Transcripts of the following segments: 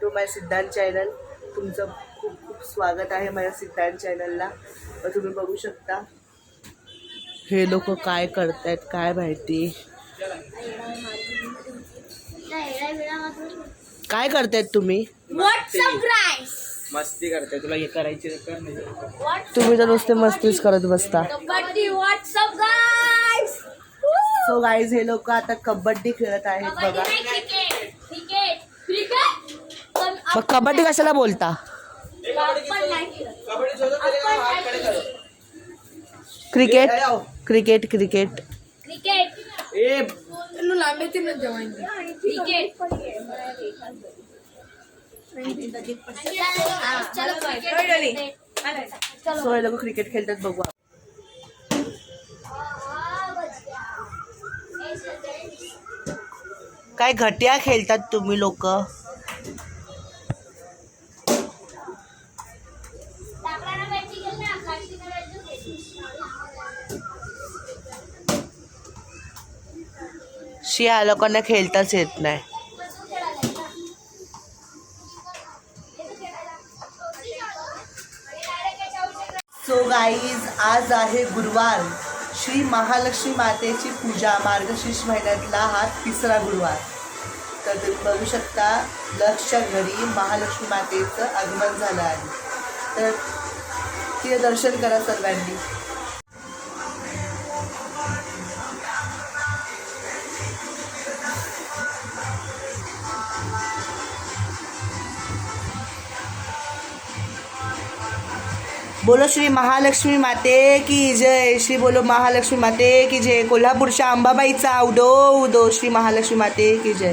To माय सिद्धांत channel. तुमचं खूप खूप स्वागत आहे माझ्या सिद्धांत चॅनलला. तुम्ही बघू शकता हे लोक काय करतायत काय माहिती. काय करतायत तुम्ही? मस्ती करते. तुला हे करायची तर कर नाही. तुम्ही तर नुसते मस्तीच करत बसता. सो गाईज हे लोक आता कबड्डी खेळत आहेत बघा. मग कबड्डी कशाला बोलता? क्रिकेट क्रिकेट क्रिकेट सो हे लोक क्रिकेट खेळतात बघू. काय घटिया खेळतात तुम्ही लोक. ह्या लोकांना खेळताच येत नाही. सो गाईज आज आहे गुरुवार. श्री महालक्ष्मी मातेची पूजा. मार्गशीर्ष महिन्यातला हा तिसरा गुरुवार. तर तुम्ही बघू शकता लक्षच्या घरी महालक्ष्मी मातेचं आगमन झालं आहे. तर तिथे दर्शन करा सर्वांनी. बोलो श्री महालक्ष्मी माते की जय. श्री बोलो महालक्ष्मी माते की जय. कोल्हापूरच्या अंबाबाईचा उदो उदो. श्री महालक्ष्मी माते की जय.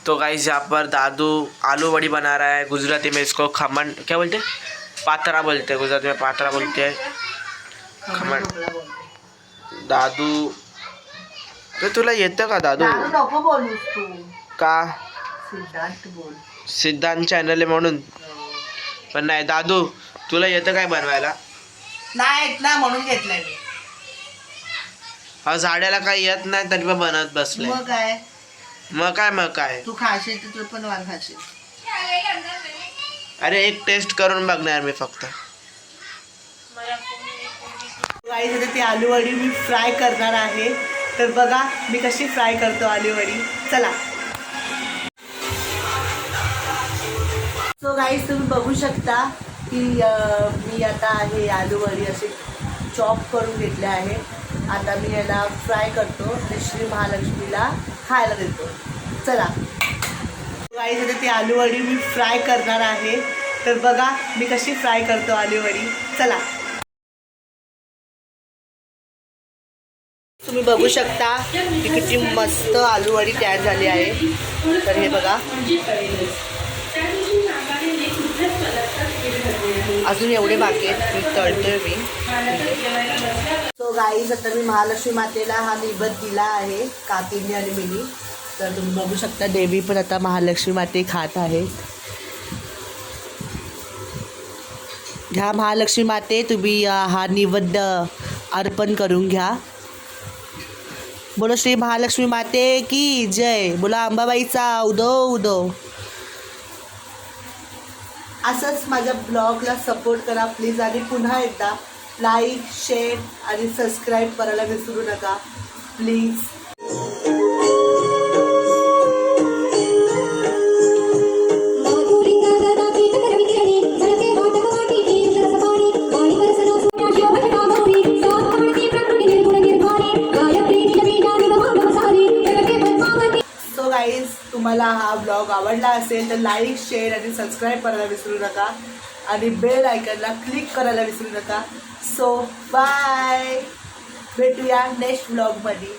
तो गाइस यहाँ पर दादू आलू बड़ी बना रहा है. गुजराती में इसको खमन क्या बोलते हैं? पात्रा बोलते हैं. गुजराती में पात्रा बोलते हैं. खमन. दादू तो तुला येतं का दादू? नको बोलूस तू. का? सिद्धांत बोल. सिद्धांत चॅनल आहे म्हणून. पण नाही दादू तुला येतं काय बनवायला? नाही येत ना म्हणून घेतलंय मी. हा झाडाला काही येत नाही तरी पण बनवत बसले. मग काय मग काय तू खाशील तर तू पण वाल खाशील. अरे एक टेस्ट करून बघणार मी फक्त. गाईस आता ती आलू वडी मी फ्राय करणार आहे. तर बघा मी कशी फ्राय करतो आलू वडी. चला. सो गाईस तुम्ही बघू शकता की मी आता आहे आलू वडी असे चॉप करून घेतले आहे. आता मी याला फ्राय करतो आणि श्री महालक्ष्मीला खायला देतो. चला गाईस आता ती आलू वडी मी फ्राय करणार आहे. तर बघा मी कशी फ्राय करतो आलू वडी. चला. तुम्ही बघू शकता की किती मस्त आलू वडी तयार झाली आहे. तर हे बघा अजून एवढे बाकी आहेत. मी तळतोय मी. सो गाईज आता मी महालक्ष्मी मातेला हा निवेद दिला आहे काकींनी आणि मीनी. तर तुम्ही बघू शकता देवी पण आता महालक्ष्मी माते खात आहेत. घ्या महालक्ष्मी माते तुम्ही हा निवेद अर्पण करून घ्या. बोलो श्री महालक्ष्मी माते की जय. बोला अंबाबाईचा उदो उदो. असंच माझ्या ब्लॉगला सपोर्ट करा प्लीज. आणि पुन्हा एकदा लाईक शेअर आणि सबस्क्राईब करायला विसरू नका प्लीज. सो गाईज तुम्हाला हा ब्लॉग आवडला असेल तर लाईक शेअर आणि सबस्क्राईब करायला विसरू नका. आणि बेल आयकनला क्लिक करायला विसरू नका. So bye. भेटूया नेक्स्ट ब्लॉगमध्ये.